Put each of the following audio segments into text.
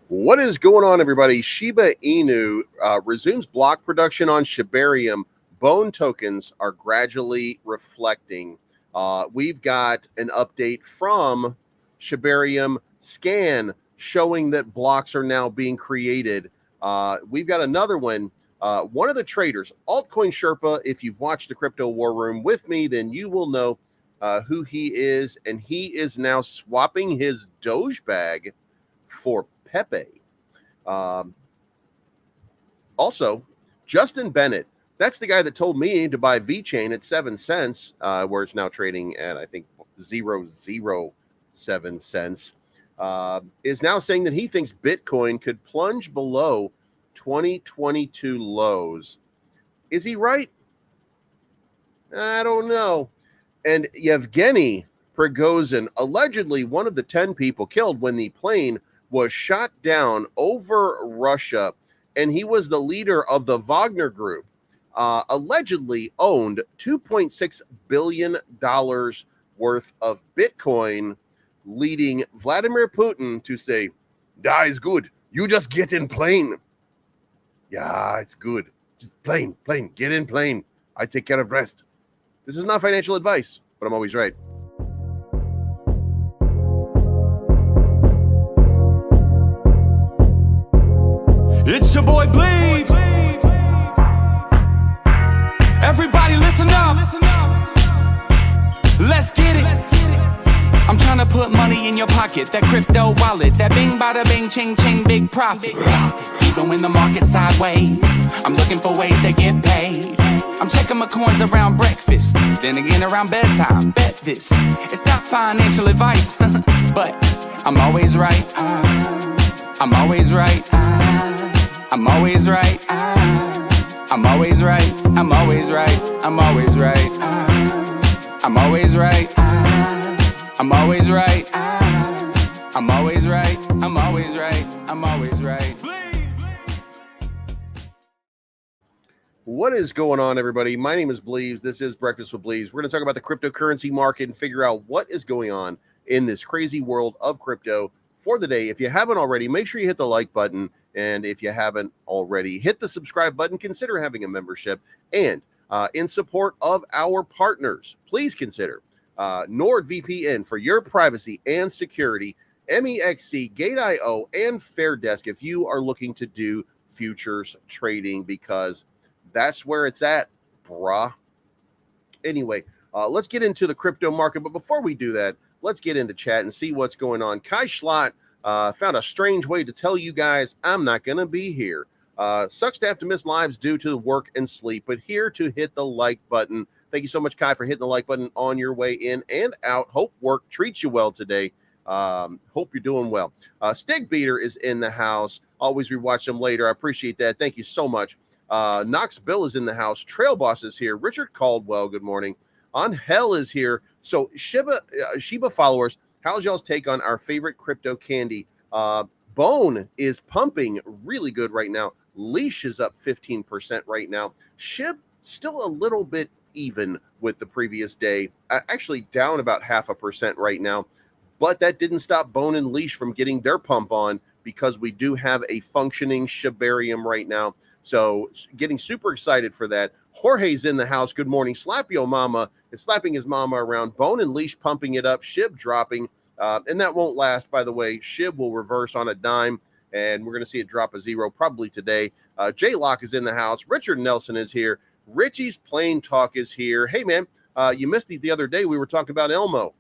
What is going on, everybody? Shiba Inu resumes block production on Shibarium. Bone tokens are gradually reflecting. We've got an update from Shibarium Scan showing that blocks are now being created. We've got another one. One of the traders, Altcoin Sherpa, if you've watched the Crypto War Room with me, then you will know who he is. And he is now swapping his Doge bag for PEPE. Also, Justin Bennett, that's the guy that told me to buy VeChain at 7 cents, where it's now trading at, I think, 0.007 cents, is now saying that he thinks Bitcoin could plunge below 2022 lows. Is he right? I don't know. And Yevgeny Prigozhin, allegedly one of the 10 people killed when the plane was shot down over Russia, and he was the leader of the Wagner Group, allegedly owned $2.6 billion worth of Bitcoin, leading Vladimir Putin to say, "Da is good. You just get in plane." Yeah, it's good. Just plane, get in plane. I take care of rest. This is not financial advice, but I'm always right. It's your boy Bleeves. Everybody listen up. Let's get it. I'm trying to put money in your pocket. That crypto wallet. That bing bada bing ching ching big profit. Even when the market's sideways, I'm looking for ways to get paid. I'm checking my coins around breakfast, then again around bedtime. Bet this, it's not financial advice, but I'm always right. I'm always right. I'm always right. I'm always right. I'm always right. I'm always right. I'm always right. I'm always right. I'm always right. I'm always right. I'm always right. What is going on, everybody? My name is Bleeves. This is Breakfast with Bleeves. We're going to talk about the cryptocurrency market and figure out what is going on in this crazy world of crypto for the day. If you haven't already, make sure you hit the like button. And if you haven't already, hit the subscribe button. Consider having a membership. And in support of our partners, please consider NordVPN for your privacy and security, MEXC, Gate.io, and Fairdesk if you are looking to do futures trading, because that's where it's at, brah. Anyway, let's get into the crypto market. But before we do that, let's get into chat and see what's going on. Kai Schlott found a strange way to tell you guys I'm not going to be here. Sucks to have to miss lives due to work and sleep, but here to hit the like button. Thank you so much, Kai, for hitting the like button on your way in and out. Hope work treats you well today. Hope you're doing well. Stig Beater is in the house. Always rewatch them later. I appreciate that. Thank you so much. Knox Bill is in the house. Trail Boss is here. Richard Caldwell, good morning. Angel is here. So Shiba followers, how's y'all's take on our favorite crypto candy? Bone is pumping really good right now. Leash is up 15% right now. Shib still a little bit even with the previous day. Actually down about 0.5% right now. But that didn't stop Bone and Leash from getting their pump on, because we do have a functioning Shibarium right now. So getting super excited for that. Jorge's in the house. Good morning. Slap Yo Mama is slapping his mama around. Bone and Leash pumping it up. Shib dropping. And that won't last, by the way. Shib will reverse on a dime, and we're going to see it drop a zero probably today. J Lock is in the house. Richard Nelson is here. Richie's Plain Talk is here. Hey, man, you missed it the other day. We were talking about Elmo.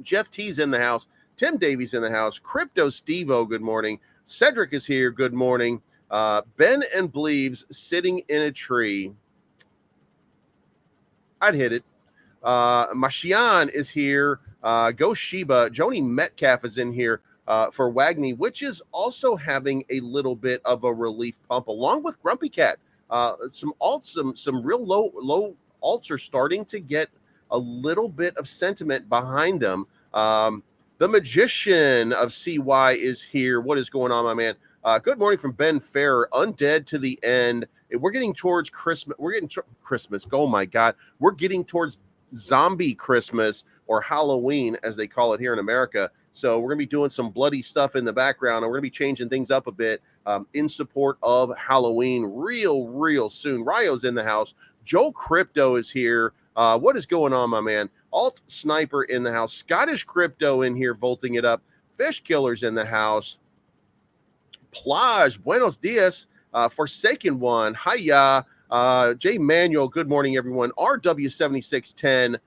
Jeff T's in the house. Tim Davies in the house. Crypto Steve-O, good morning. Cedric is here. Good morning. Ben and Bleeves sitting in a tree. I'd hit it. Mashian is here. Go Shiba. Joni Metcalf is in here for Wagny, which is also having a little bit of a relief pump, along with Grumpy Cat. Some real low alts are starting to get a little bit of sentiment behind them. The Magician of CY is here. What is going on, my man? Good morning from Ben Fair. Undead to the end. We're getting towards Christmas. We're getting Christmas. Oh my God. We're getting towards zombie Christmas, or Halloween, as they call it here in America. So we're going to be doing some bloody stuff in the background, and we're going to be changing things up a bit in support of Halloween real soon. Ryo's in the house. Joe Crypto is here. What is going on, my man? Alt Sniper in the house. Scottish Crypto in here, volting it up. Fish Killer's in the house. Plage, buenos dias. Forsaken One, hiya. J Manuel, good morning, everyone. RW7610.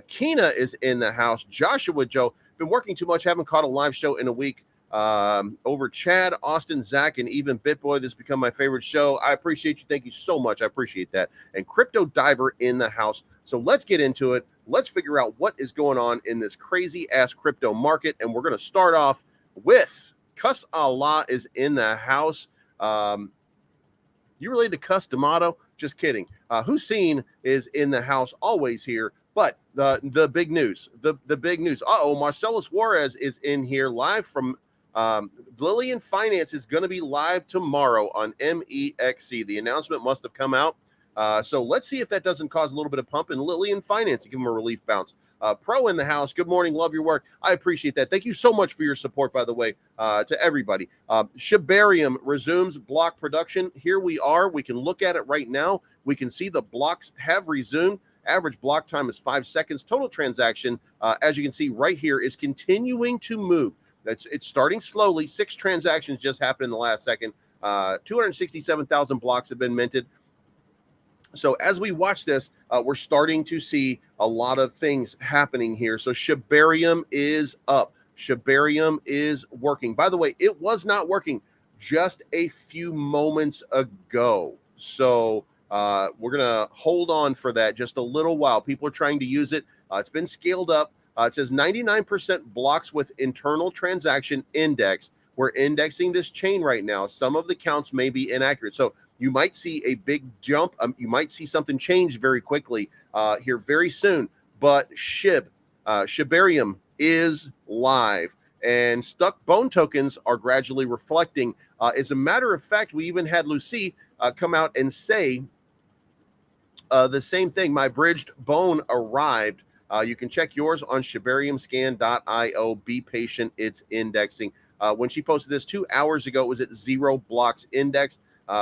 Keena is in the house. Joshua Joe, been working too much, haven't caught a live show in a week. Over Chad, Austin, Zach, and even BitBoy, this has become my favorite show. I appreciate you. Thank you so much. I appreciate that. And Crypto Diver in the house. So let's get into it. Let's figure out what is going on in this crazy ass crypto market. And we're going to start off with Cuss Allah is in the house. You related to Cuss D'Amato? Just kidding. Hussein is in the house, always here. But the big news, the big news. Marcellus Juarez is in here live from Lillian Finance is going to be live tomorrow on MEXC. The announcement must have come out. So let's see if that doesn't cause a little bit of pump in Lillian Finance to give them a relief bounce. Pro in the house. Good morning. Love your work. I appreciate that. Thank you so much for your support, by the way, to everybody. Shibarium resumes block production. Here we are. We can look at it right now. We can see the blocks have resumed. Average block time is 5 seconds. Total transaction, as you can see right here, is continuing to move. It's starting slowly. 6 transactions just happened in the last second. 267,000 blocks have been minted. So as we watch this, we're starting to see a lot of things happening here. So Shibarium is up. Shibarium is working. By the way, it was not working just a few moments ago. So we're going to hold on for that just a little while. People are trying to use it. It's been scaled up. It says 99% blocks with internal transaction index. We're indexing this chain right now. Some of the counts may be inaccurate. So you might see a big jump. You might see something change very quickly here very soon. But Shibarium is live. And stuck bone tokens are gradually reflecting. As a matter of fact, we even had Lucy come out and say the same thing. My bridged bone arrived. You can check yours on shibariumscan.io. Be patient. It's indexing. When she posted this 2 hours ago, it was at 0 blocks indexed.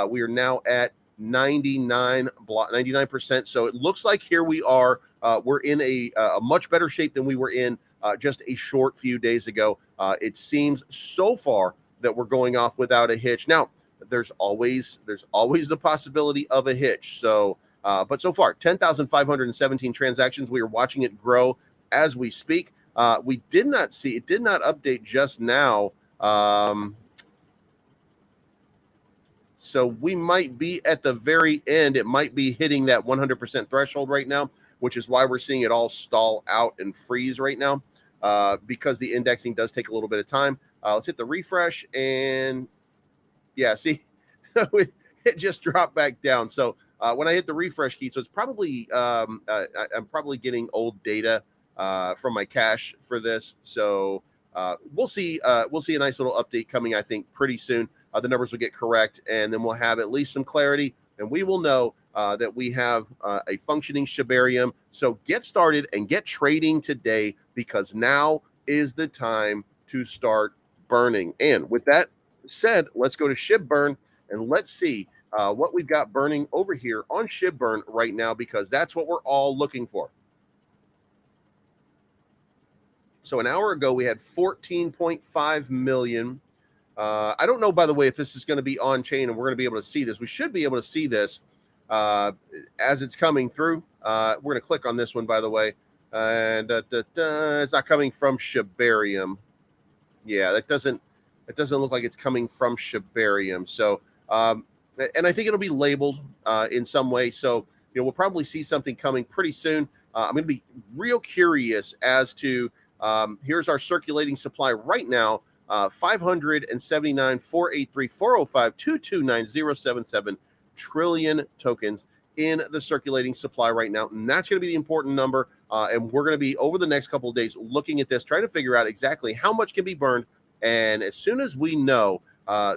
We are now at 99%. So it looks like here we are. We're in a much better shape than we were in just a short few days ago. It seems so far that we're going off without a hitch. Now, there's always the possibility of a hitch. So, but so far, 10,517 transactions. We are watching it grow as we speak. We did not see, it did not update just now. So we might be at the very end. It might be hitting that 100% threshold right now, which is why we're seeing it all stall out and freeze right now, because the indexing does take a little bit of time. Let's hit the refresh, and yeah, see, it just dropped back down. So when I hit the refresh key, so it's probably I'm probably getting old data from my cache for this. So we'll see a nice little update coming, I think, pretty soon. The numbers will get correct, and then we'll have at least some clarity, and we will know that we have a functioning Shibarium. So get started and get trading today, because now is the time to start burning. And with that said, let's go to ShibBurn and let's see what we've got burning over here on ShibBurn right now, because that's what we're all looking for. So an hour ago, we had 14.5 million. I don't know, by the way, if this is going to be on chain and we're going to be able to see this. We should be able to see this as it's coming through. We're going to click on this one, by the way. And it's not coming from Shibarium. Yeah, it doesn't look like it's coming from Shibarium. So, and I think it'll be labeled in some way. So, we'll probably see something coming pretty soon. I'm going to be real curious as to, here's our circulating supply right now. 579, 483, 405, 229, 077 trillion in the circulating supply right now. And that's going to be the important number. And we're going to be, over the next couple of days, looking at this, trying to figure out exactly how much can be burned. And as soon as we know,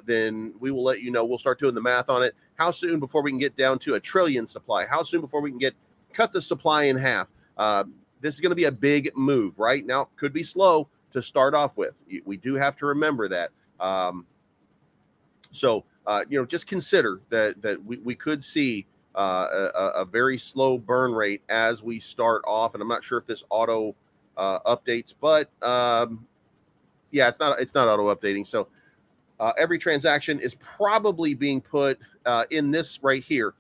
then we will let you know. We'll start doing the math on it. How soon before we can get down to a trillion supply? How soon before we can cut the supply in half? This is going to be a big move, right? Now, could be slow. to start off with. We do have to remember that. Just consider that we could see a very slow burn rate as we start off. And I'm not sure if this auto updates, but yeah, it's not auto updating. So every transaction is probably being put in this right here.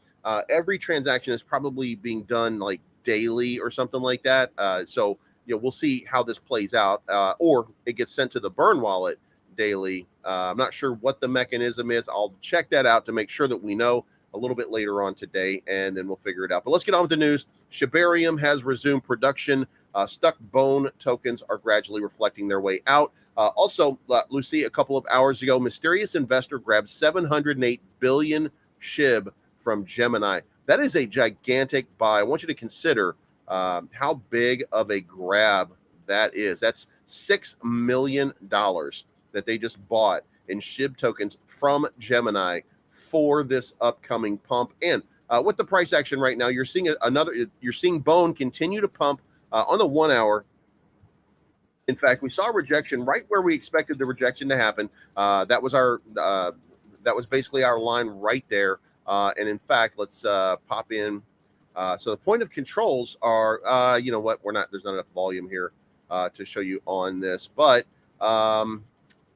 Every transaction is probably being done like daily or something like that. So we'll see how this plays out, or it gets sent to the burn wallet daily. I'm not sure what the mechanism is. I'll check that out to make sure that we know a little bit later on today, and then we'll figure it out. But let's get on with the news. Shibarium has resumed production. Stuck bone tokens are gradually reflecting their way out. Also, Lucy, a couple of hours ago, mysterious investor grabbed 708 billion SHIB from Gemini. That is a gigantic buy. I want you to consider how big of a grab that is. That's $6 million that they just bought in SHIB tokens from Gemini for this upcoming pump. And with the price action right now, you're seeing Bone continue to pump on the 1 hour. In fact, we saw a rejection right where we expected the rejection to happen. That was basically our line right there. And in fact, let's pop in. So the point of controls are, you know what? There's not enough volume here to show you on this, but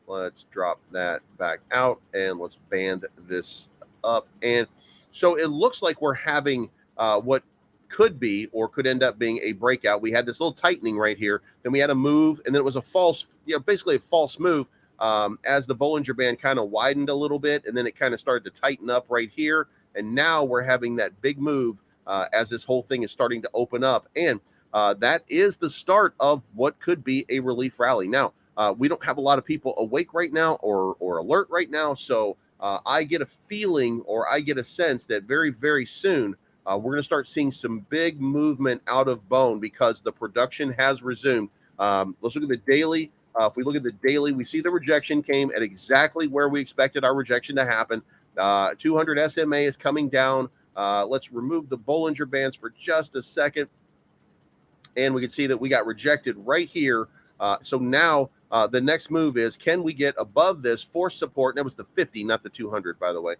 let's drop that back out and let's band this up. And so it looks like we're having what could be or could end up being a breakout. We had this little tightening right here, then we had a move, and then it was a false, basically a false move as the Bollinger Band kind of widened a little bit, and then it kind of started to tighten up right here. And now we're having that big move as this whole thing is starting to open up. And that is the start of what could be a relief rally. Now, we don't have a lot of people awake right now or alert right now. So I get a feeling, or I get a sense that very, very soon, we're going to start seeing some big movement out of Bone because the production has resumed. Let's look at the daily. If we look at the daily, we see the rejection came at exactly where we expected our rejection to happen. 200 SMA is coming down. Let's remove the Bollinger Bands for just a second. And we can see that we got rejected right here. So now the next move is, can we get above this for support? And that was the 50, not the 200, by the way.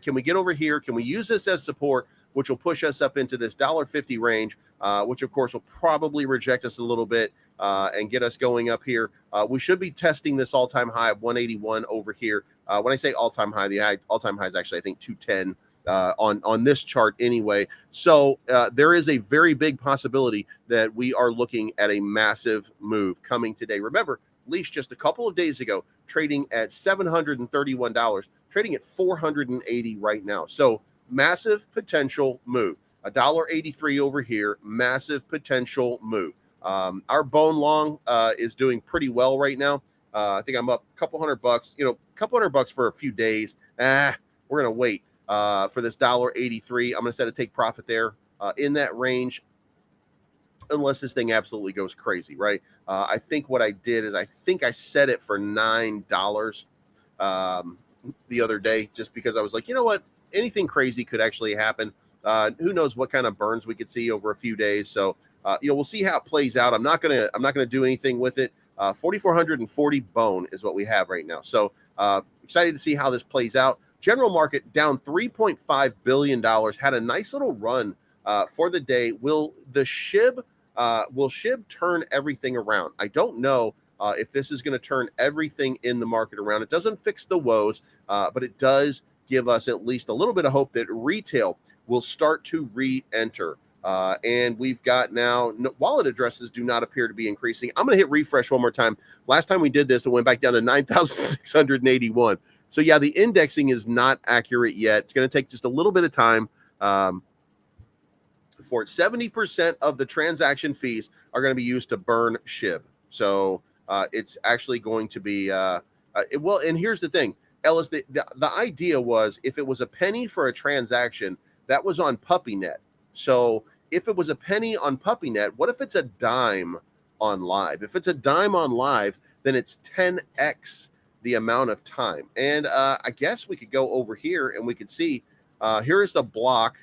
Can we get over here? Can we use this as support, which will push us up into this $1.50 range, which of course will probably reject us a little bit and get us going up here. We should be testing this all-time high of 181 over here. When I say all-time high, the all-time high is actually, I think, 210 on this chart anyway. So there is a very big possibility that we are looking at a massive move coming today. Remember, Leash just a couple of days ago trading at $731, trading at $480 right now. So massive potential move. $1.83 over here, massive potential move. Our Bone Long is doing pretty well right now. I think I'm up a couple $100, a couple $100 for a few days. We're going to wait for this $1.83. I'm going to set a take profit there in that range, unless this thing absolutely goes crazy, right? I think what I did is I set it for $9 the other day, just because I was like, you know what? Anything crazy could actually happen. Who knows what kind of burns we could see over a few days. So, we'll see how it plays out. I'm not gonna do anything with it. 4,440 Bone is what we have right now. So excited to see how this plays out. General market down $3.5 billion. Had a nice little run for the day. Will SHIB turn everything around? I don't know if this is going to turn everything in the market around. It doesn't fix the woes, but it does give us at least a little bit of hope that retail will start to re-enter. And we've got now wallet addresses do not appear to be increasing. I'm going to hit refresh one more time. Last time we did this, it went back down to 9,681. So yeah, the indexing is not accurate yet. It's going to take just a little bit of time. For 70% of the transaction fees are going to be used to burn SHIB. So it's actually going to be well. And here's the thing, Ellis. The idea was, if it was a penny for a transaction, that was on PuppyNet. So if it was a penny on PuppyNet, what if it's a dime on Live? If it's a dime on Live, then it's 10x the amount of time. And I guess we could go over here and we could see here is the block.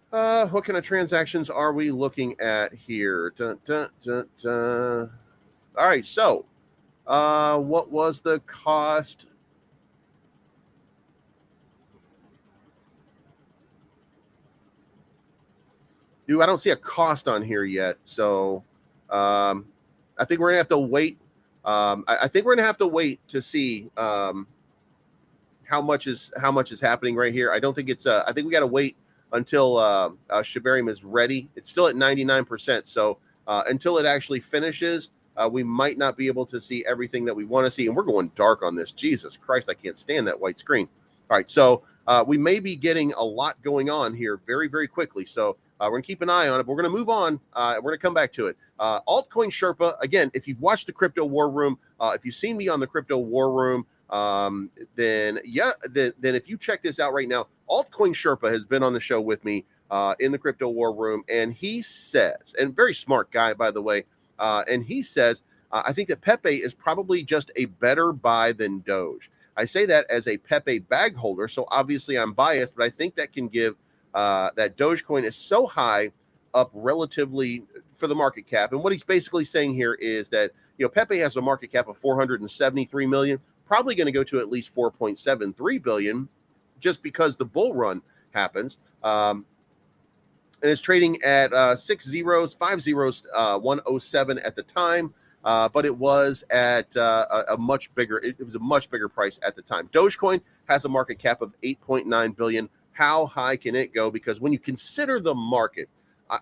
What kind of transactions are we looking at here? Dun, dun, dun, dun. All right, so what was the cost? Dude, I don't see a cost on here yet, so I think we're gonna have to wait. I think we're gonna have to wait to see how much is happening right here. I don't think it's. I think we got to wait until Shibarium is ready. It's still at 99%, so until it actually finishes, we might not be able to see everything that we want to see. And we're going dark on this. Jesus Christ, I can't stand that white screen. All right, so we may be getting a lot going on here very, very quickly. So we're gonna keep an eye on it. But we're gonna move on. We're gonna come back to it. Altcoin Sherpa. Again, if you've watched the Crypto War Room, if you've seen me on the Crypto War Room, then if you check this out right now, Altcoin Sherpa has been on the show with me in the Crypto War Room, and he says, and very smart guy, by the way, and he says, I think that PEPE is probably just a better buy than Doge. I say that as a PEPE bag holder, so obviously I'm biased, but I think that can give that Dogecoin is so high up relatively for the market cap. And what he's basically saying here is that, PEPE has a market cap of 473 million, probably going to go to at least 4.73 billion just because the bull run happens. And it's trading at 6 zeros, 5 zeros, 107 at the time. But it was at a much bigger, it was a much bigger price at the time. Dogecoin has a market cap of 8.9 billion. How high can it go? Because when you consider the market,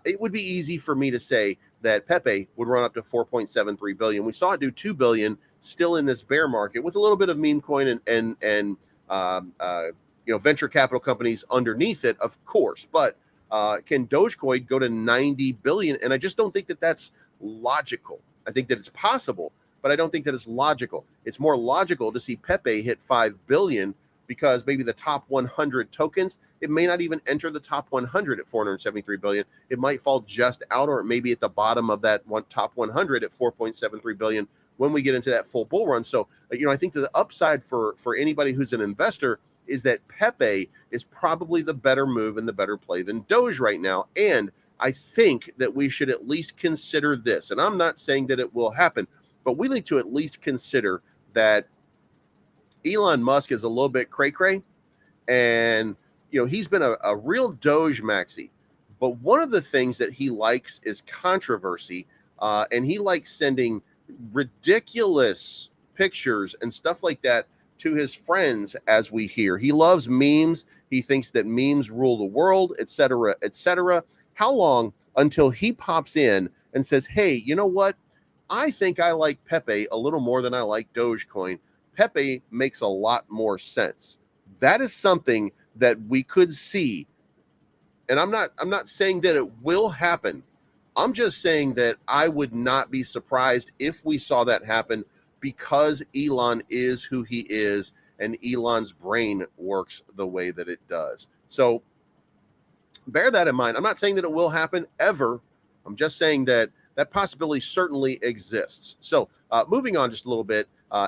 it would be easy for me to say that PEPE would run up to 4.73 billion. We saw it do 2 billion still in this bear market with a little bit of meme coin and venture capital companies underneath it, of course. But can Dogecoin go to 90 billion? And I just don't think that that's logical. I think that it's possible, but I don't think that it's logical. It's more logical to see PEPE hit 5 billion because maybe the top 100 tokens, it may not even enter the top 100 at 473 billion. It might fall just out, or maybe at the bottom of that top 100 at 4.73 billion when we get into that full bull run. So, I think that the upside for anybody who's an investor is that PEPE is probably the better move and the better play than Doge right now. And I think that we should at least consider this. And I'm not saying that it will happen, but we need to at least consider that Elon Musk is a little bit cray-cray. And, he's been a real Doge maxi. But one of the things that he likes is controversy. And he likes sending ridiculous pictures and stuff like that to his friends, as we hear. He loves memes. He thinks that memes rule the world, etc., etc. How long until he pops in and says, hey, you know what? I think I like PEPE a little more than I like Dogecoin. PEPE makes a lot more sense. That is something that we could see. And I'm not saying that it will happen. I'm just saying that I would not be surprised if we saw that happen, because Elon is who he is and Elon's brain works the way that it does. So bear that in mind. I'm not saying that it will happen ever. I'm just saying that that possibility certainly exists. So moving on just a little bit,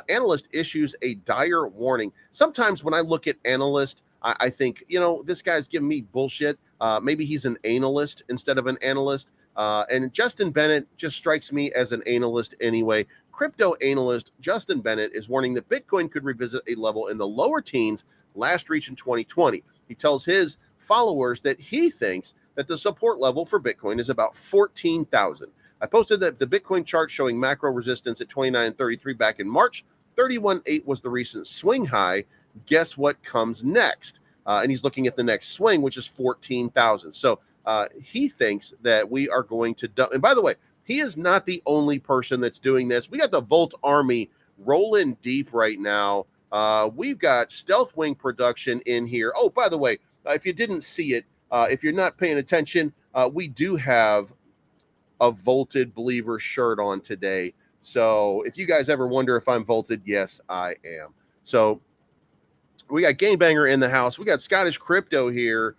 analyst issues a dire warning. Sometimes when I look at analyst, I think, this guy's giving me bullshit. Maybe he's an analyst instead of an analyst. And Justin Bennett just strikes me as an analyst anyway. Crypto analyst Justin Bennett is warning that Bitcoin could revisit a level in the lower teens last reached in 2020. He tells his followers that he thinks that the support level for Bitcoin is about 14,000. I posted that the Bitcoin chart showing macro resistance at 29.33 back in March. 31.8 was the recent swing high. Guess what comes next? And he's looking at the next swing, which is 14,000. So he thinks that we are going to dump. And by the way, he is not the only person that's doing this. We got the Volt Army rolling deep right now. We've got Stealth Wing production in here. Oh, by the way, if you didn't see it, if you're not paying attention, we do have a Volted Believer shirt on today. So if you guys ever wonder if I'm Volted, yes, I am. So we got Gamebanger in the house. We got Scottish Crypto here.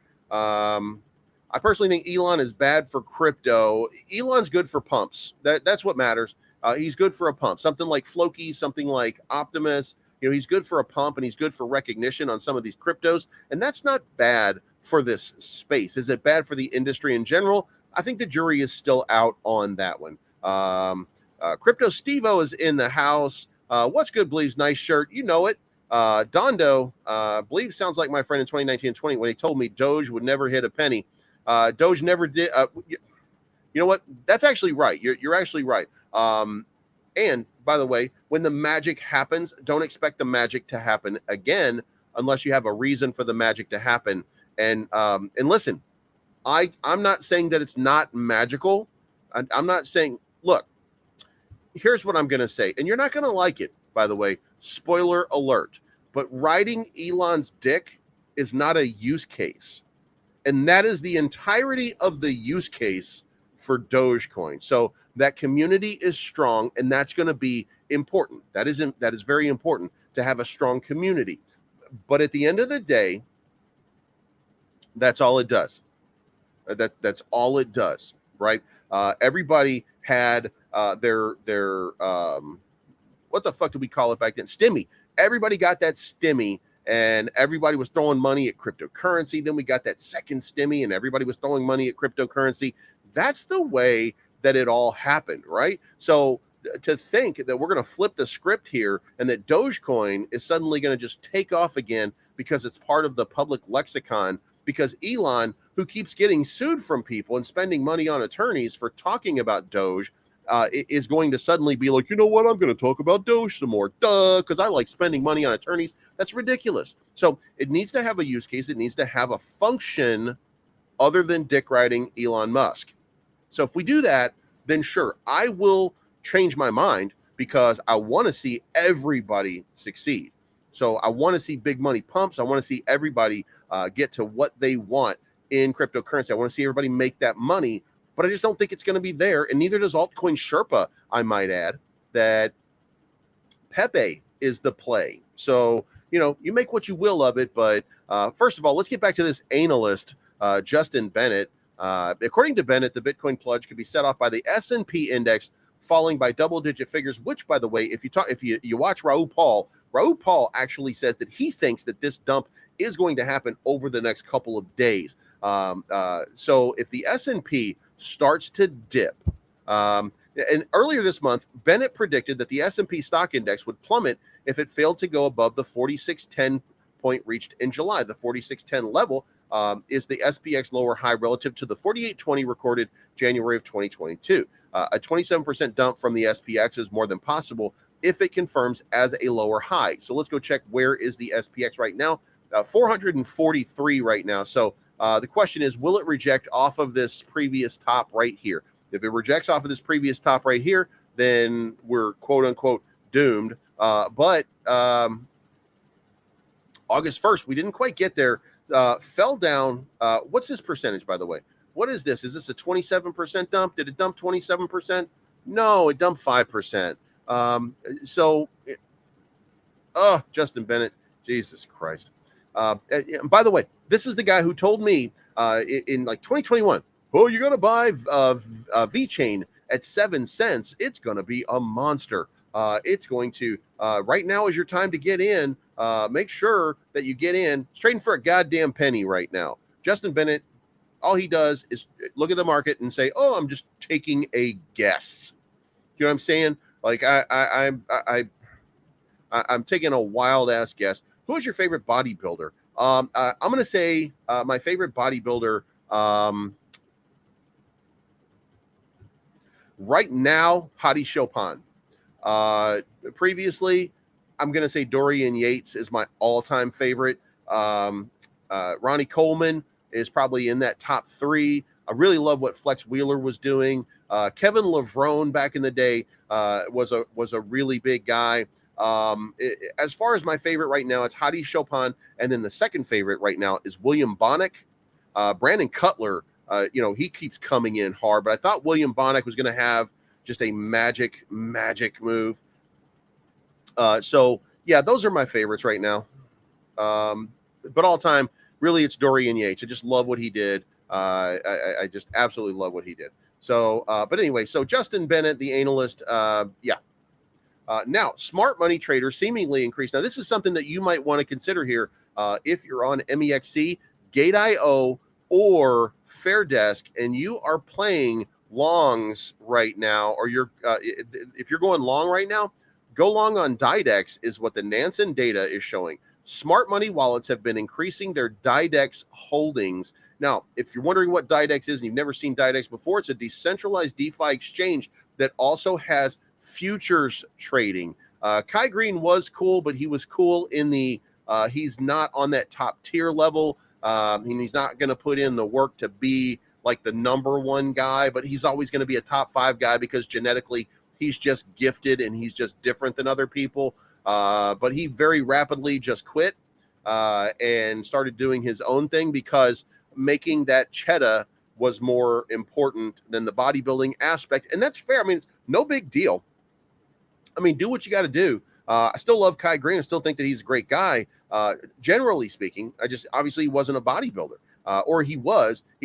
I personally think Elon is bad for crypto. Elon's good for pumps. That's what matters. He's good for a pump. Something like Floki, something like Optimus. He's good for a pump, and he's good for recognition on some of these cryptos. And that's not bad for this space? Is it bad for the industry in general? I think the jury is still out on that one. Crypto Steve-O is in the house. What's good, Believes? Nice shirt. You know it. Dondo, Believes sounds like my friend in 2019 and 20 when he told me Doge would never hit a penny. Doge never did. You know what? That's actually right. You're actually right. And by the way, when the magic happens, don't expect the magic to happen again unless you have a reason for the magic to happen. And listen, I'm not saying that it's not magical. I'm not saying, look, here's what I'm going to say, and you're not going to like it, by the way. Spoiler alert. But riding Elon's dick is not a use case. And that is the entirety of the use case for Dogecoin. So that community is strong, and that's going to be important. That is very important to have a strong community. But at the end of the day, that's all it does. That's all it does, right? Everybody had their what the fuck did we call it back then? Stimmy. Everybody got that stimmy, and everybody was throwing money at cryptocurrency. Then we got that second stimmy, and everybody was throwing money at cryptocurrency. That's the way that it all happened, right? So to think that we're going to flip the script here and that Dogecoin is suddenly going to just take off again because it's part of the public lexicon, because Elon, who keeps getting sued from people and spending money on attorneys for talking about Doge, is going to suddenly be like, you know what, I'm going to talk about Doge some more, because I like spending money on attorneys. That's ridiculous. So it needs to have a use case. It needs to have a function other than dick riding Elon Musk. So if we do that, then sure, I will change my mind because I want to see everybody succeed. So I want to see big money pumps. I want to see everybody get to what they want in cryptocurrency. I want to see everybody make that money, but I just don't think it's going to be there. And neither does altcoin Sherpa, I might add, that PEPE is the play. So, you know, you make what you will of it. But first of all, let's get back to this analyst, Justin Bennett. According to Bennett, the Bitcoin plunge could be set off by the S&P index falling by double-digit figures, which, by the way, if you watch Raoul Paul actually says that he thinks that this dump is going to happen over the next couple of days. So if the S&P starts to dip, and earlier this month, Bennett predicted that the S&P stock index would plummet if it failed to go above the 4610 point reached in July. The 4610 level is the SPX lower high relative to the 4820 recorded January of 2022. A 27% dump from the SPX is more than possible if it confirms as a lower high. So let's go check where is the SPX right now. 443 right now. So the question is, will it reject off of this previous top right here? If it rejects off of this previous top right here, then we're quote unquote doomed. But August 1st, we didn't quite get there. Fell down. What's this percentage, by the way? What is this? Is this a 27% dump? Did it dump 27%? No, it dumped 5%. Justin Bennett, Jesus Christ. And by the way, this is the guy who told me in like 2021, oh, you're going to buy VeChain at 7 cents. It's going to be a monster. It's going to, right now is your time to get in. Make sure that you get in. It's trading for a goddamn penny right now. Justin Bennett, all he does is look at the market and say, oh, I'm just taking a guess. You know what I'm saying? Like I'm taking a wild ass guess. Who is your favorite bodybuilder? I'm going to say my favorite bodybuilder right now, Hadi Chopin. Previously, I'm going to say Dorian Yates is my all-time favorite. Ronnie Coleman is probably in that top 3. I really love what Flex Wheeler was doing. Kevin Levrone back in the day was a really big guy. As far as my favorite right now, it's Hadi Chopin, and then the second favorite right now is William Bonnick. Brandon Cutler, he keeps coming in hard, but I thought William Bonnick was going to have just a magic move. So yeah, those are my favorites right now. But all time, really, it's Dorian Yates. I just love what he did. I just absolutely love what he did. So, but anyway, so Justin Bennett, the analyst, now, smart money traders seemingly increased. Now, this is something that you might want to consider here. If you're on MEXC, Gate.io or Fairdesk, and you are playing longs right now, or you're if you're going long right now, go long on DyDX is what the Nansen data is showing. Smart money wallets have been increasing their DyDX holdings. Now, if you're wondering what DyDX is and you've never seen DyDX before, it's a decentralized DeFi exchange that also has futures trading. Kai Green was cool, but he was cool in the he's not on that top tier level. And he's not going to put in the work to be like the number one guy, but he's always going to be a top 5 guy because genetically he's just gifted and he's just different than other people. But he very rapidly just quit and started doing his own thing because making that cheddar was more important than the bodybuilding aspect. And that's fair. I mean, it's no big deal. I mean, do what you got to do. I still love Kai Green. I still think that he's a great guy. Generally speaking, obviously he wasn't a bodybuilder, or he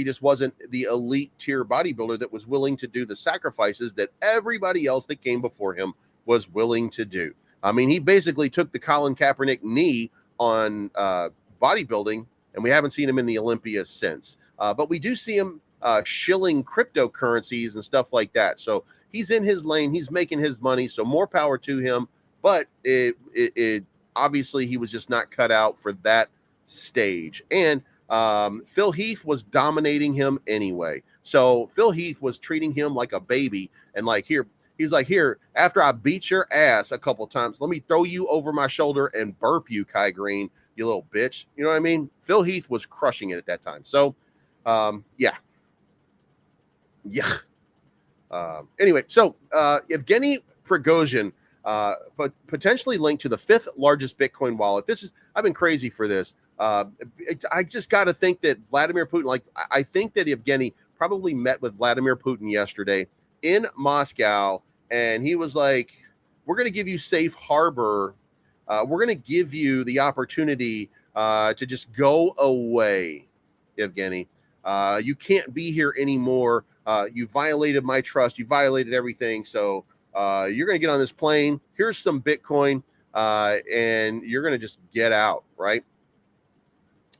just wasn't the elite tier bodybuilder that was willing to do the sacrifices that everybody else that came before him was willing to do. I mean, he basically took the Colin Kaepernick knee on bodybuilding, and we haven't seen him in the Olympia since. But we do see him shilling cryptocurrencies and stuff like that. So he's in his lane. He's making his money. So more power to him. But it obviously he was just not cut out for that stage. And Phil Heath was dominating him anyway. So Phil Heath was treating him like a baby. And like, he's like, here, after I beat your ass a couple times, let me throw you over my shoulder and burp you, Kai Green, you little bitch. You know what I mean? Phil Heath was crushing it at that time. So, yeah. Anyway, so Yevgeny Prigozhin, but potentially linked to the 5th largest Bitcoin wallet. I've been crazy for this. I just got to think that Vladimir Putin, I think that Yevgeny probably met with Vladimir Putin yesterday in Moscow, and he was like, we're going to give you safe harbor. We're going to give you the opportunity to just go away, Yevgeny. You can't be here anymore. You violated my trust. You violated everything. So you're going to get on this plane. Here's some Bitcoin, and you're going to just get out, right?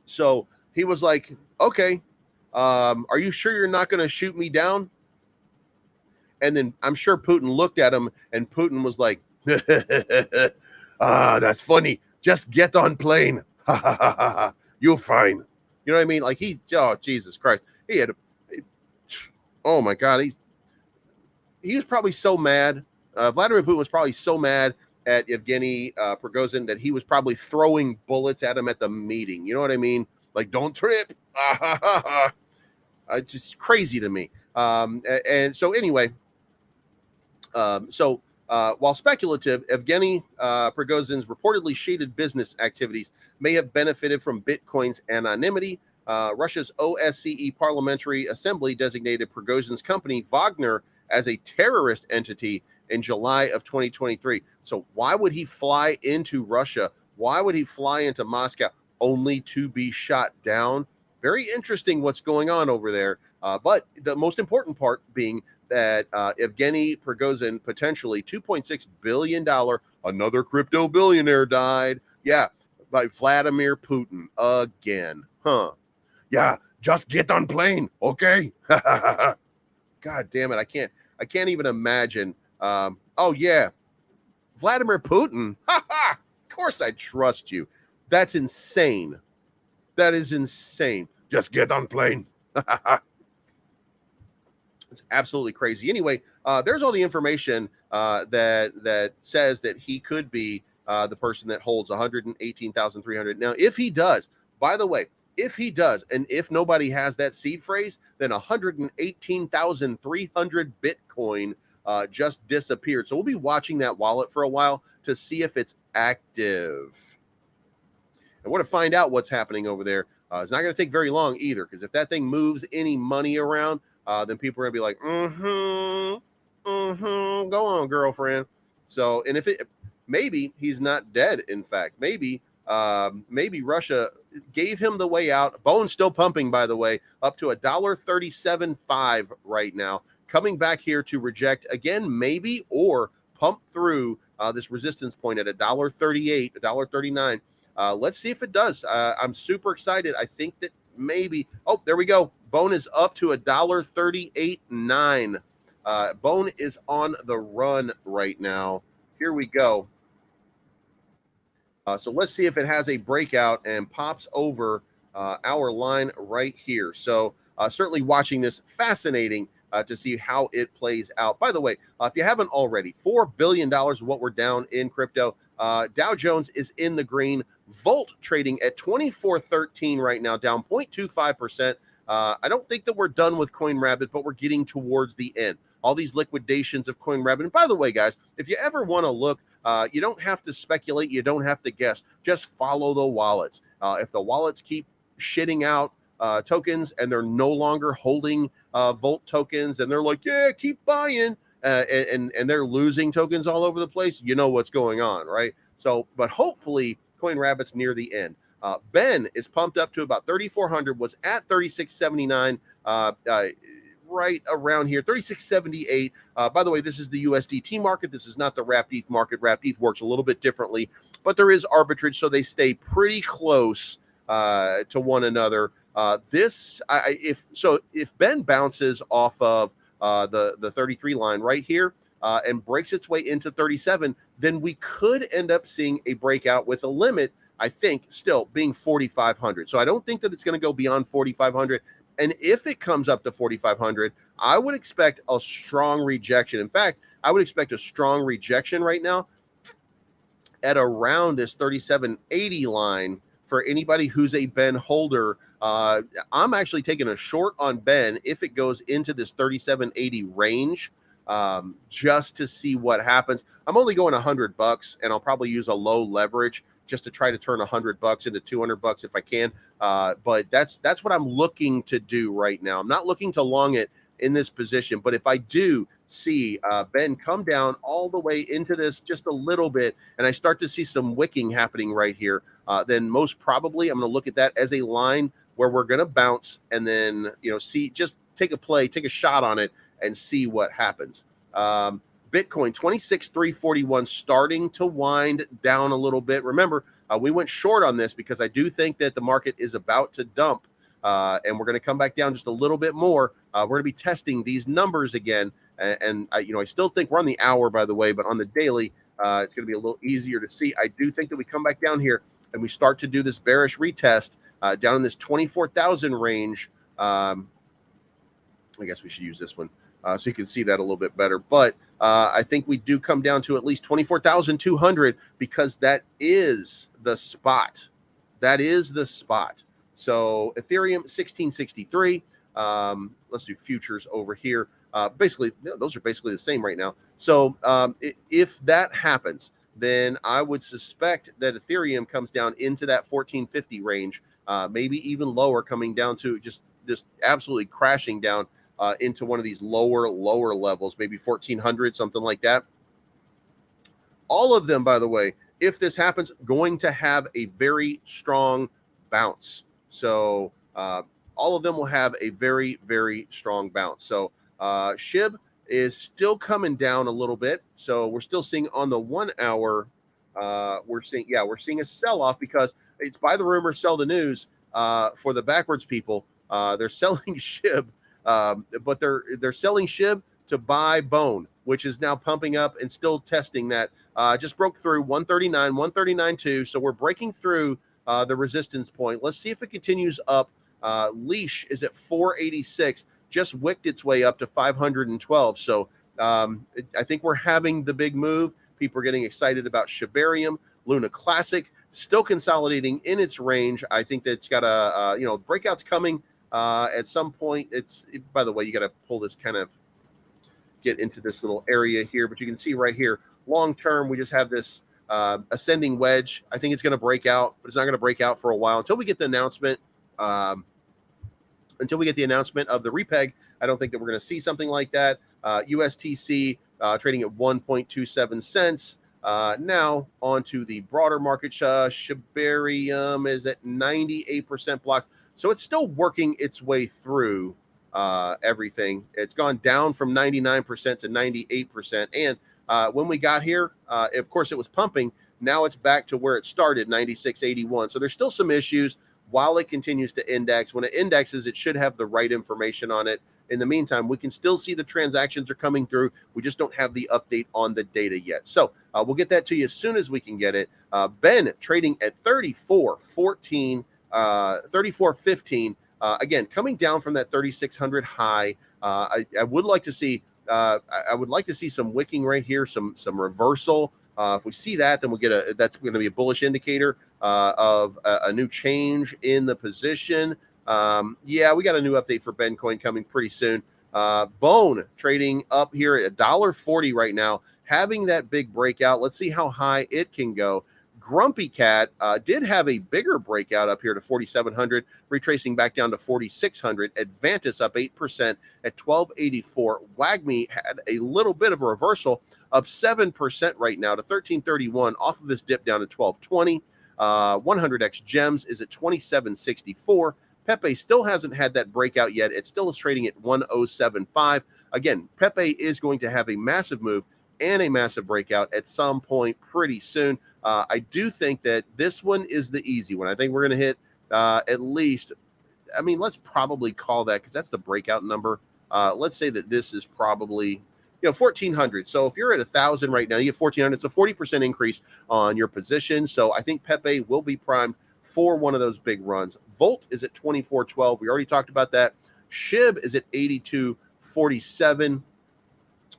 So he was like, okay, are you sure you're not going to shoot me down? And then I'm sure Putin looked at him, and Putin was like, that's funny. Just get on plane. You're fine. You know what I mean? Like oh, Jesus Christ. Oh my God. He was probably so mad. Vladimir Putin was probably so mad at Yevgeny Prigozhin that he was probably throwing bullets at him at the meeting. You know what I mean? Like, don't trip. It's just crazy to me. And so anyway, while speculative, Yevgeny Prigozhin's reportedly shaded business activities may have benefited from Bitcoin's anonymity. Russia's OSCE Parliamentary Assembly designated Prigozhin's company Wagner as a terrorist entity in July of 2023. So why would he fly into Russia? Why would he fly into Moscow only to be shot down? Very interesting what's going on over there. But the most important part being that Yevgeny Prigozhin, potentially $2.6 billion, another crypto billionaire, died. Yeah, by Vladimir Putin again. Huh. Yeah, just get on plane, okay? God damn it, I can't even imagine. Oh yeah, Vladimir Putin. Of course I trust you. That's insane. That is insane. Just get on plane. It's absolutely crazy. Anyway, there's all the information that says that he could be the person that holds 118,300. Now, if he does, by the way, if he does, and if nobody has that seed phrase, then 118,300 Bitcoin just disappeared. So we'll be watching that wallet for a while to see if it's active. And we're to find out what's happening over there. It's not going to take very long either, because if that thing moves any money around, then people are going to be like, go on, girlfriend. So, and if maybe he's not dead. In fact, maybe Russia gave him the way out. Bone's still pumping, by the way, up to $1.37.5 right now. Coming back here to reject again, maybe, or pump through this resistance point at $1.38, $1.39. Let's see if it does. I'm super excited. I think that maybe. Oh, there we go. Bone is up to $1.38.9. Bone is on the run right now. Here we go. So let's see if it has a breakout and pops over our line right here. So certainly watching this, fascinating to see how it plays out. By the way, if you haven't already, $4 billion of what we're down in crypto. Dow Jones is in the green. Volt trading at 2413 right now, down 0.25%. I don't think that we're done with CoinRabbit, but we're getting towards the end. All these liquidations of CoinRabbit. And by the way, guys, if you ever want to look, you don't have to speculate. You don't have to guess. Just follow the wallets. If the wallets keep shitting out tokens and they're no longer holding Volt tokens and they're like, yeah, keep buying, and they're losing tokens all over the place, you know what's going on, right? So, but hopefully CoinRabbit's near the end. Ben is pumped up to about 3,400, was at 3,679, right around here, 3,678. By the way, this is the USDT market. This is not the Wrapped ETH market. Wrapped ETH works a little bit differently, but there is arbitrage, so they stay pretty close to one another. If Ben bounces off of the 33 line right here and breaks its way into 37, then we could end up seeing a breakout with a limit, I think, still being 4,500. So I don't think that it's going to go beyond 4,500. And if it comes up to 4,500, I would expect a strong rejection. In fact, I would expect a strong rejection right now at around this 3780 line for anybody who's a Ben holder. I'm actually taking a short on Ben if it goes into this 3780 range, just to see what happens. I'm only going $100, and I'll probably use a low leverage just to try to turn $100 into $200 if I can. But that's what I'm looking to do right now. I'm not looking to long it in this position, but if I do see Ben come down all the way into this just a little bit, and I start to see some wicking happening right here, then most probably I'm going to look at that as a line where we're going to bounce and then, see, just take a shot on it and see what happens. Bitcoin 26,341 starting to wind down a little bit. Remember, we went short on this because I do think that the market is about to dump, and we're going to come back down just a little bit more. We're going to be testing these numbers again, and I still think we're on the hour, by the way, but on the daily, it's going to be a little easier to see. I do think that we come back down here and we start to do this bearish retest down in this 24,000 range. I guess we should use this one so you can see that a little bit better. But I think we do come down to at least 24,200 because that is the spot. That is the spot. So Ethereum 1663. Let's do futures over here. Basically, those are basically the same right now. So if that happens, then I would suspect that Ethereum comes down into that 1450 range, maybe even lower, coming down to just absolutely crashing down into one of these lower levels, maybe 1400, something like that. All of them, by the way, if this happens, going to have a very strong bounce. So all of them will have a very, very strong bounce. So SHIB is still coming down a little bit. So we're still seeing on the 1 hour, we're seeing a sell-off because it's buy the rumor, sell the news for the backwards people. They're selling SHIB. But they're selling SHIB to buy Bone, which is now pumping up and still testing that. Just broke through 139, 139.2. So we're breaking through the resistance point. Let's see if it continues up. Leash is at 486, just wicked its way up to 512. So I think we're having the big move. People are getting excited about Shibarium. Luna Classic still consolidating in its range. I think that it's got a breakout's coming. At some point, by the way, you got to pull this, kind of get into this little area here, but you can see right here, long term, we just have this ascending wedge. I think it's going to break out, but it's not going to break out for a while until we get the announcement. Until we get the announcement of the repeg, I don't think that we're going to see something like that. USTC trading at 1.27 cents. Now onto the broader market. Shibarium is at 98% blocked. So it's still working its way through everything. It's gone down from 99% to 98%. And when we got here, of course, it was pumping. Now it's back to where it started, 96.81. So there's still some issues. while it continues to index. When it indexes, it should have the right information on it. In the meantime, we can still see the transactions are coming through. We just don't have the update on the data yet. So we'll get that to you as soon as we can get it. Bennett trading at 34.14, 34.15. Again, coming down from that 3,600 high. I would like to see some wicking right here, some reversal. If we see that, then we'll get that's going to be a bullish indicator of a new change in the position. Yeah, we got a new update for Bencoin coming pretty soon. Bone trading up here at $1.40 right now, having that big breakout. Let's see how high it can go. Grumpy Cat did have a bigger breakout up here to 4,700, retracing back down to 4,600. Advantis up 8% at 1284. WAGMI had a little bit of a reversal, up 7% right now to 1331, off of this dip down to 1220. 100x Gems is at 2764. PEPE still hasn't had that breakout yet. It still is trading at 1075. Again, PEPE is going to have a massive move and a massive breakout at some point pretty soon. I do think that this one is the easy one. I think we're going to hit at least, I mean, let's probably call that, because that's the breakout number. Let's say that this is probably, 1,400. So if you're at 1,000 right now, you get 1,400. It's a 40% increase on your position. So I think PEPE will be primed for one of those big runs. Volt is at 24.12. We already talked about that. SHIB is at 82.47.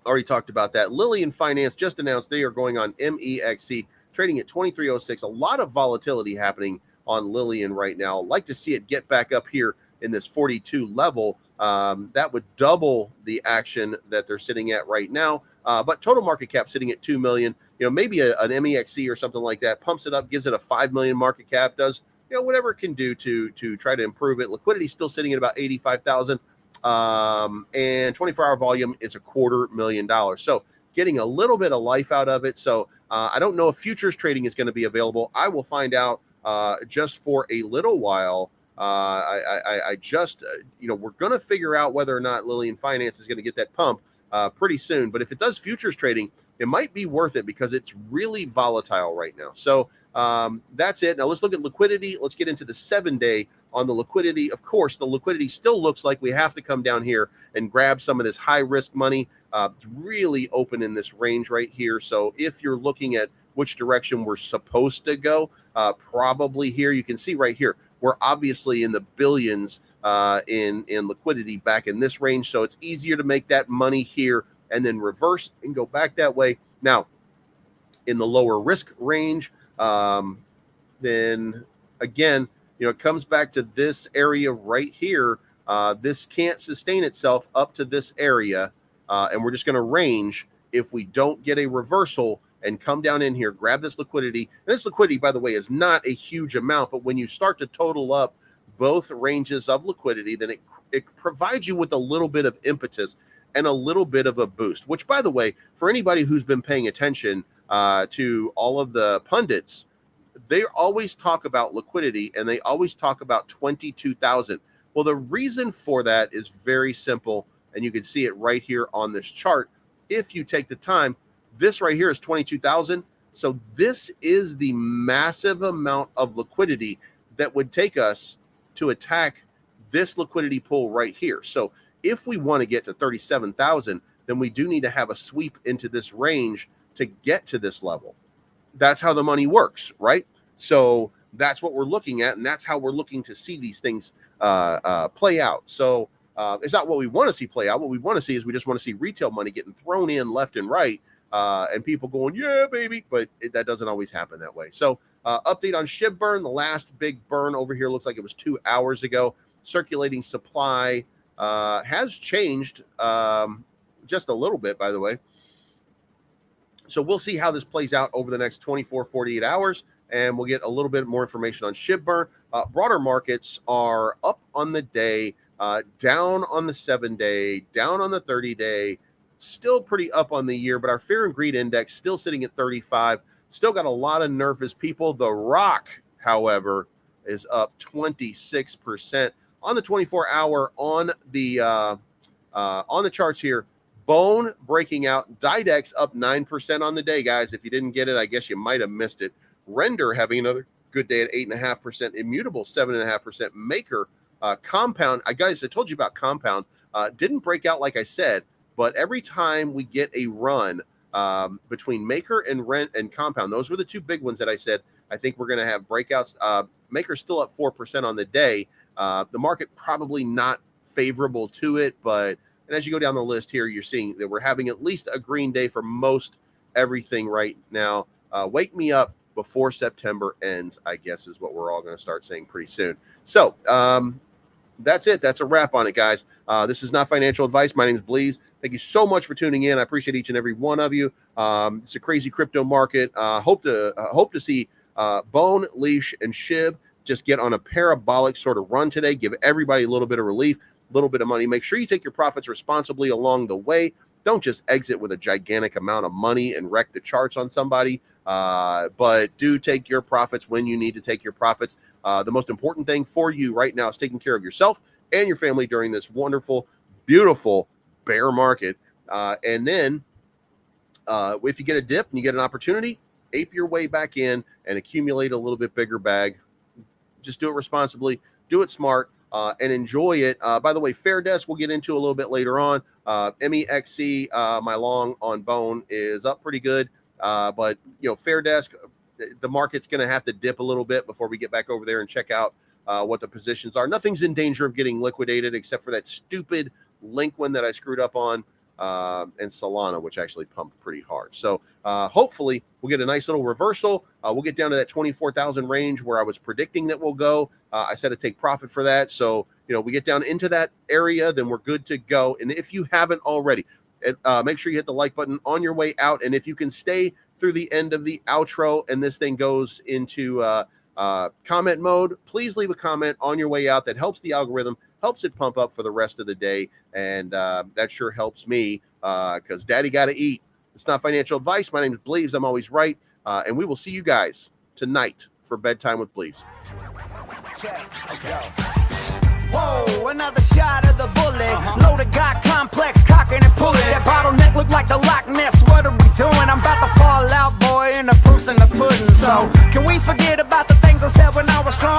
Already talked about that. Lillian Finance just announced they are going on MEXC, trading at 23.06. A lot of volatility happening on Lillian right now. Like to see it get back up here in this 42 level. That would double the action that they're sitting at right now. But total market cap sitting at 2 million. Maybe an MEXC or something like that pumps it up, gives it a 5 million market cap, does whatever it can do to try to improve it. Liquidity still sitting at about 85,000. And 24-hour volume is $250,000. So getting a little bit of life out of it. So I don't know if futures trading is going to be available. I will find out just for a little while. I just, we're going to figure out whether or not Lillian Finance is going to get that pump pretty soon. But if it does futures trading, it might be worth it because it's really volatile right now. So that's it. Now let's look at liquidity. Let's get into the 7-day on the liquidity. Of course, the liquidity still looks like we have to come down here and grab some of this high risk money. It's really open in this range right here. So if you're looking at which direction we're supposed to go, probably here, you can see right here, we're obviously in the billions in liquidity back in this range. So it's easier to make that money here and then reverse and go back that way. Now, in the lower risk range, then again, it comes back to this area right here. This can't sustain itself up to this area, and we're just going to range if we don't get a reversal and come down in here, grab this liquidity. And this liquidity, by the way, is not a huge amount, but when you start to total up both ranges of liquidity, then it provides you with a little bit of impetus and a little bit of a boost, which, by the way, for anybody who's been paying attention to all of the pundits, they always talk about liquidity and they always talk about 22,000. Well, the reason for that is very simple, and you can see it right here on this chart. If you take the time, this right here is 22,000. So this is the massive amount of liquidity that would take us to attack this liquidity pool right here. So if we want to get to 37,000, then we do need to have a sweep into this range to get to this level. That's how the money works, right? So that's what we're looking at, and that's how we're looking to see these things play out. So it's not what we want to see play out. What we want to see is we just want to see retail money getting thrown in left and right, and people going, yeah, baby, but that doesn't always happen that way. So update on SHIB burn. The last big burn over here looks like it was 2 hours ago. Circulating supply has changed just a little bit, by the way. So we'll see how this plays out over the next 24, 48 hours, and we'll get a little bit more information on SHIB burn. Broader markets are up on the day, down on the 7-day, down on the 30-day, still pretty up on the year, but our fear and greed index still sitting at 35. Still got a lot of nervous people. The Rock, however, is up 26% on the 24-hour on the charts here. Bone breaking out. DyDX up 9% on the day, guys. If you didn't get it, I guess you might have missed it. Render having another good day at 8.5%. Immutable 7.5%. Maker, Compound. Guys, I told you about Compound. Didn't break out like I said, but every time we get a run between Maker and Rent and Compound, those were the two big ones that I said I think we're going to have breakouts. Maker's still up 4% on the day. The market probably not favorable to it, but and as you go down the list here, you're seeing that we're having at least a green day for most everything right now. Wake me up before September ends, I guess, is what we're all going to start saying pretty soon. So that's it. That's a wrap on it, guys. This is not financial advice. My name is Bleeves. Thank you so much for tuning in. I appreciate each and every one of you. It's a crazy crypto market. Hope to see Bone, Leash, and Shib just get on a parabolic sort of run today. Give everybody a little bit of relief, a little bit of money. Make sure you take your profits responsibly along the way. Don't just exit with a gigantic amount of money and wreck the charts on somebody, but do take your profits when you need to take your profits. The most important thing for you right now is taking care of yourself and your family during this wonderful, beautiful bear market. And then if you get a dip and you get an opportunity, ape your way back in and accumulate a little bit bigger bag. Just do it responsibly, do it smart, and enjoy it. By the way, Fairdesk we'll get into a little bit later on. MEXC, my long on Bone is up pretty good, but you know, Fairdesk, the market's going to have to dip a little bit before we get back over there and check out what the positions are. Nothing's in danger of getting liquidated except for that stupid link one that I screwed up on, and Solana, which actually pumped pretty hard. So hopefully we'll get a nice little reversal. We'll get down to that 24,000 range where I was predicting that we'll go. I said to take profit for that. So, you know, we get down into that area, then we're good to go. And if you haven't already, make sure you hit the like button on your way out. And if you can stay through the end of the outro and this thing goes into comment mode, please leave a comment on your way out. That helps the algorithm, helps it pump up for the rest of the day. And that sure helps me because daddy got to eat. It's not financial advice. My name is Bleeves. I'm always right. And we will see you guys tonight for Bedtime with Bleeves. Whoa, another shot of the bullet. Loaded, got complex, cocking and pulling. That bottleneck look like the Loch Ness. What are we doing? I'm about to fall out, boy, and the proof's in the pudding. So, can we forget about the things I said when I was strong?